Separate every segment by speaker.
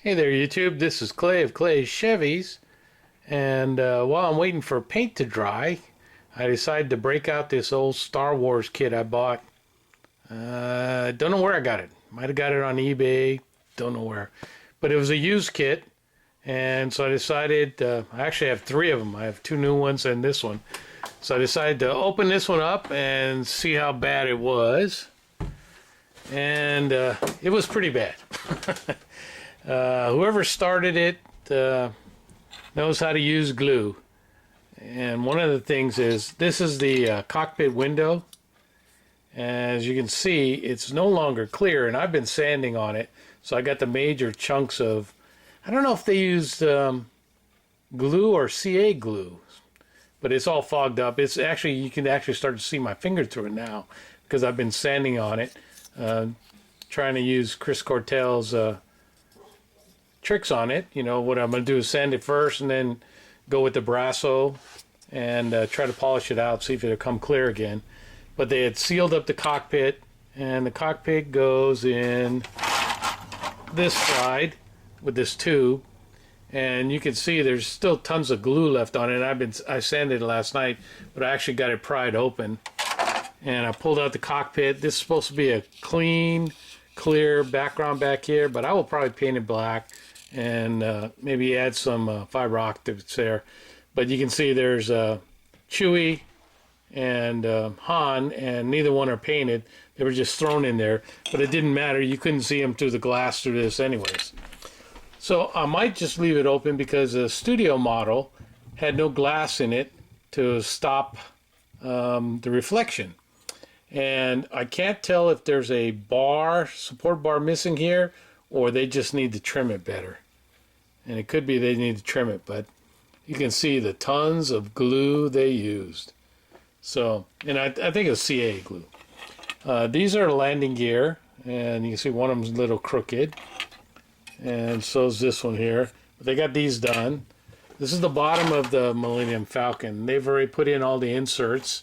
Speaker 1: Hey there, YouTube. This is Clay of Clay's Chevys. And while I'm waiting for paint to dry, I decided to break out this old Star Wars kit I bought. Don't know where I got it. Might have got it on eBay. Don't know where. But it was a used kit. And so I decided, I actually have three of them. I have two new ones and this one. So I decided to open this one up and see how bad it was. And it was pretty bad. Whoever started it knows how to use glue. And one of the things is, this is the cockpit window. As you can see, it's no longer clear, and I've been sanding on it. So I got the major chunks of, I don't know if they used glue or CA glue, but it's all fogged up. It's actually, you can actually start to see my finger through it now because I've been sanding on it, trying to use Chris Cortell's tricks on it. You know, what I'm going to do is sand it first and then go with the Brasso and try to polish it out, see if it'll come clear again. But they had sealed up the cockpit, and the cockpit goes in this side with this tube, and you can see there's still tons of glue left on it. I sanded it last night, but I actually got it pried open, and I pulled out the cockpit. This is supposed to be a clean, clear background back here, but I will probably paint it black and maybe add some fiber octaves there. But you can see there's Chewie and Han, and neither one are painted. They were just thrown in there, but it didn't matter. You couldn't see them through the glass through this anyways. So I might just leave it open because the studio model had no glass in it to stop the reflection. And I can't tell if there's a bar, support bar missing here, or they just need to trim it better. And it could be they need to trim it, but you can see the tons of glue they used. So, and I think it's CA glue. These are landing gear, and you can see one of them's a little crooked, and so is this one here. But they got these done. This is the bottom of the Millennium Falcon. They've already put in all the inserts.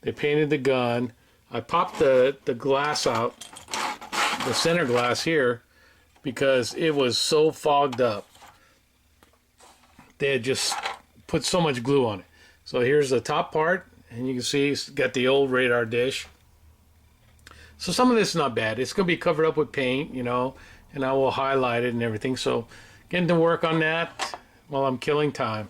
Speaker 1: They painted the gun. I popped the glass out, the center glass here, because it was so fogged up. They had just put so much glue on it. So here's the top part, and you can see it's got the old radar dish. So some of this is not bad. It's going to be covered up with paint, you know, and I will highlight it and everything. So getting to work on that while I'm killing time.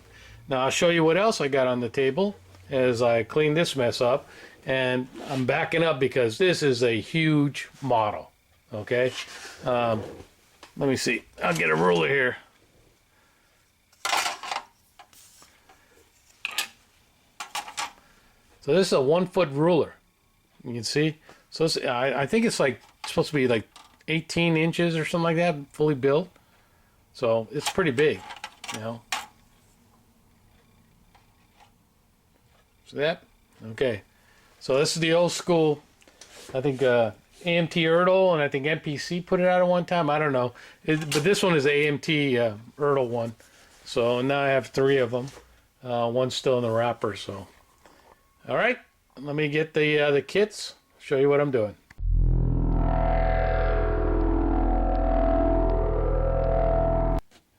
Speaker 1: Now I'll show you what else I got on the table as I clean this mess up. And I'm backing up because this is a huge model. Okay, let me see. I'll get a ruler here. So this is a 1 foot ruler. You can see. So it's, I think it's like supposed to be like 18 inches or something like that, fully built. So it's pretty big, you know. See that? Okay. So this is the old school. I think AMT Ertl, and I think MPC put it out at one time. I don't know. But this one is AMT Ertl one. So now I have three of them. One's still in the wrapper. So, all right. Let me get the kits. Show you what I'm doing.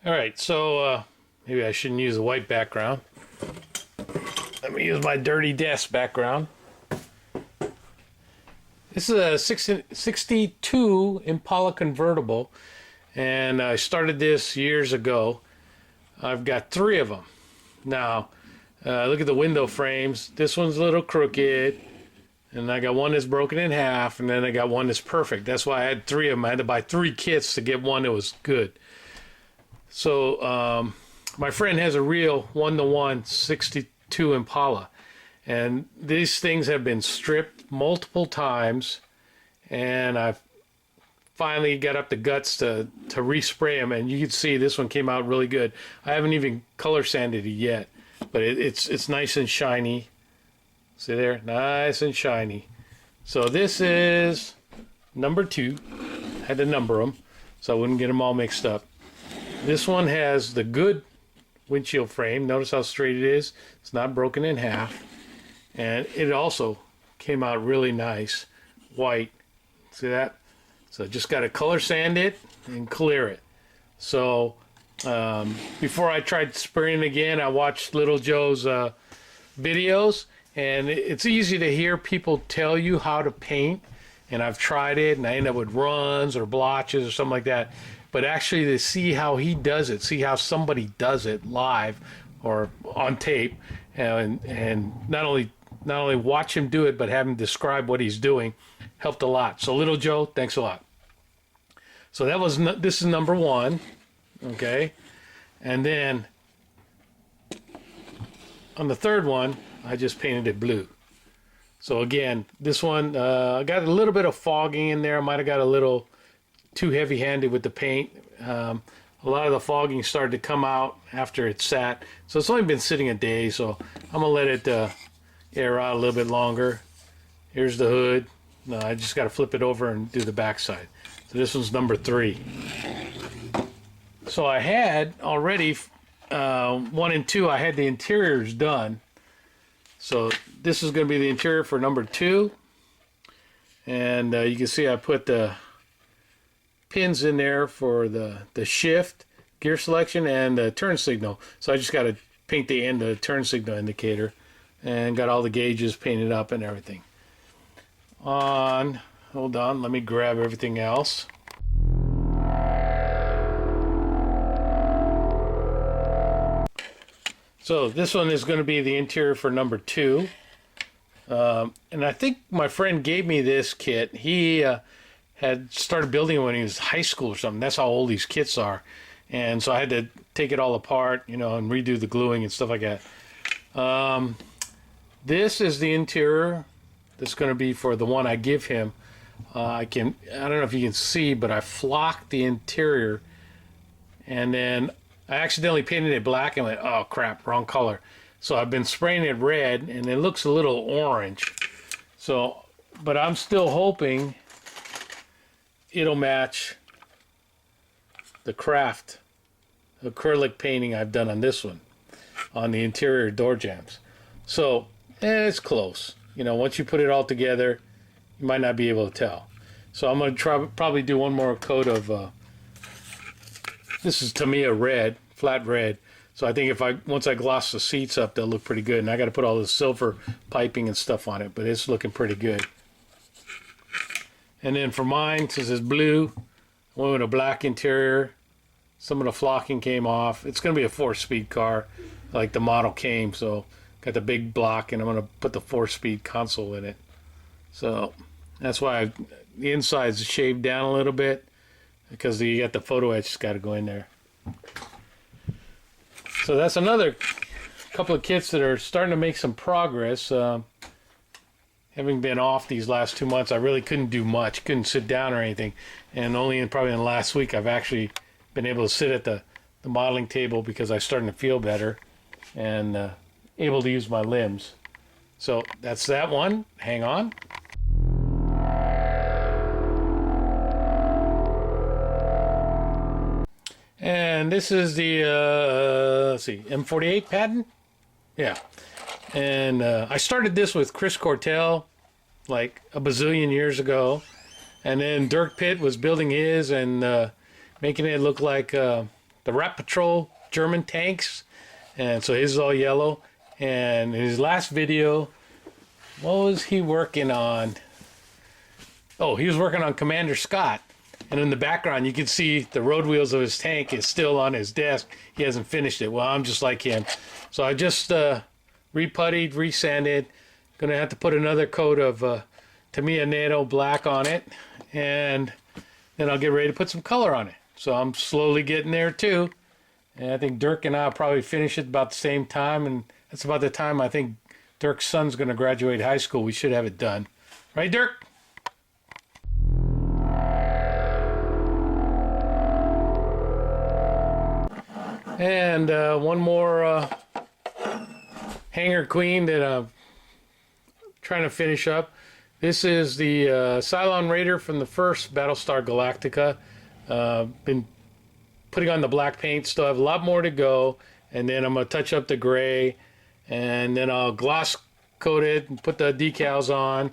Speaker 1: All right. So maybe I shouldn't use a white background. Let me use my dirty desk background. This is a 62 Impala convertible, and I started this years ago. I've got three of them. Now, look at the window frames. This one's a little crooked, and I got one that's broken in half, and then I got one that's perfect. That's why I had three of them. I had to buy three kits to get one that was good. So my friend has a real 1-to-1 62 Impala. And these things have been stripped multiple times, and I've finally got up the guts to respray them. And you can see this one came out really good. I haven't even color sanded it yet, but it's nice and shiny. See there? Nice and shiny. So this is number 2. I had to number them so I wouldn't get them all mixed up. This one has the good windshield frame. Notice how straight it is. It's not broken in half. And it also came out really nice, white. See that? So just got to color sand it and clear it. So before I tried spraying again, I watched Little Joe's videos, and it's easy to hear people tell you how to paint, and I've tried it, and I end up with runs or blotches or something like that. But actually to see how he does it, see how somebody does it live or on tape, and not only watch him do it, but have him describe what he's doing, helped a lot. So Little Joe, thanks a lot. So that was, this is number one, okay? And then on the third one, I just painted it blue. So again, this one, I got a little bit of fogging in there. I might have got a little too heavy-handed with the paint. A lot of the fogging started to come out after it sat. So it's only been sitting a day, so I'm gonna let it air out a little bit longer. Here's the hood. I just got to flip it over and do the backside. So this one's number 3. So I had already 1 and 2. I had the interiors done. So this is going to be the interior for number 2. And you can see I put the pins in there for the shift, gear selection, and the turn signal. So I just got to paint the end of the turn signal indicator, and got all the gauges painted up and everything. Hold on, let me grab everything else. So this one is going to be the interior for number 2. And I think my friend gave me this kit. He had started building it when he was high school or something. That's how old these kits are. And so I had to take it all apart, you know, and redo the gluing and stuff like that. This is the interior that's going to be for the one I give him. I don't know if you can see, but I flocked the interior, and then I accidentally painted it black and went, oh crap, wrong color. So I've been spraying it red, and it looks a little orange. So, but I'm still hoping it'll match the craft acrylic painting I've done on this one, on the interior door jambs. So it's close. You know, once you put it all together, you might not be able to tell. So I'm going to probably do one more coat of, this is Tamiya red, flat red. So I think once I gloss the seats up, they'll look pretty good. And I got to put all the silver piping and stuff on it, but it's looking pretty good. And then for mine, since it's blue, I went with a black interior. Some of the flocking came off. It's going to be a 4-speed car, like the model came. So got the big block, and I'm going to put the 4-speed console in it. So that's why the inside's shaved down a little bit, because you got the photo etch got to go in there. So that's another couple of kits that are starting to make some progress. Having been off these last 2 months, I really couldn't do much, couldn't sit down or anything. And only probably in the last week, I've actually been able to sit at the modeling table because I'm starting to feel better and able to use my limbs. So that's that one. Hang on. And this is the let's see, M48 patent. Yeah. And I started this with Chris Cortell like a bazillion years ago. And then Dirk Pitt was building his and making it look like the Rat Patrol German tanks. And so his is all yellow. And in his last video, what was he working on? Oh, he was working on Commander Scott. And in the background, you can see the road wheels of his tank is still on his desk. He hasn't finished it. Well, I'm just like him. So I just reputtied, resanded. Going to have to put another coat of Tamiya Nano black on it. And then I'll get ready to put some color on it. So I'm slowly getting there too. And I think Dirk and I will probably finish it about the same time. And that's about the time I think Dirk's son's going to graduate high school. We should have it done. Right, Dirk? And one more Hangar Queen that I'm trying to finish up. This is the Cylon Raider from the first Battlestar Galactica. Been putting on the black paint. Still have a lot more to go. And then I'm going to touch up the gray. And then I'll gloss coat it and put the decals on.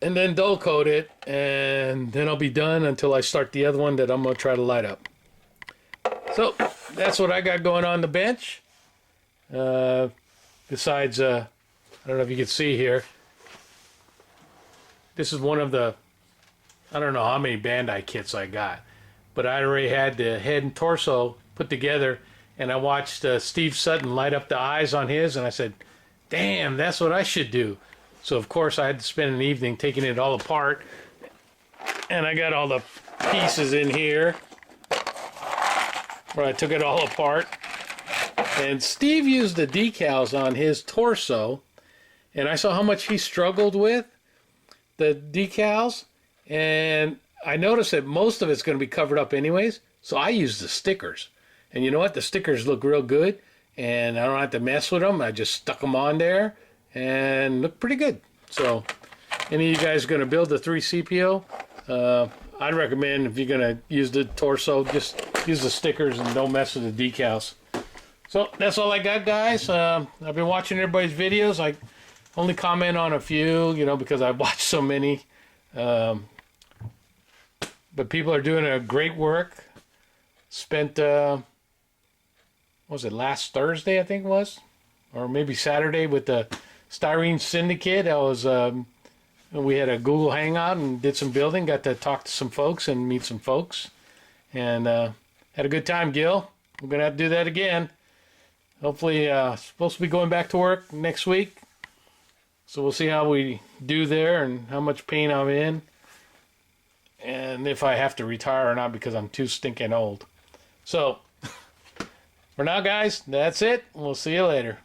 Speaker 1: And then dull coat it. And then I'll be done until I start the other one that I'm going to try to light up. So that's what I got going on the bench. Besides, I don't know if you can see here. This is one of the, I don't know how many Bandai kits I got, but I already had the head and torso put together, and I watched Steve Sutton light up the eyes on his, and I said, damn, that's what I should do. So of course I had to spend an evening taking it all apart, and I got all the pieces in here where I took it all apart. And Steve used the decals on his torso, and I saw how much he struggled with the decals, and I noticed that most of it's going to be covered up anyways, so I used the stickers. And you know what? The stickers look real good, and I don't have to mess with them. I just stuck them on there and look pretty good. So any of you guys are going to build the 3CPO, I'd recommend, if you're going to use the torso, just use the stickers and don't mess with the decals. So that's all I got, guys. I've been watching everybody's videos. I only comment on a few, you know, because I've watched so many. But people are doing a great work. Spent, what was it, last Thursday, I think it was? Or maybe Saturday with the Styrene Syndicate. I was, we had a Google Hangout and did some building. Got to talk to some folks and meet some folks. And had a good time, Gil. We're going to have to do that again. Hopefully, supposed to be going back to work next week. So we'll see how we do there and how much pain I'm in. And if I have to retire or not, because I'm too stinking old. So, for now, guys, that's it. We'll see you later.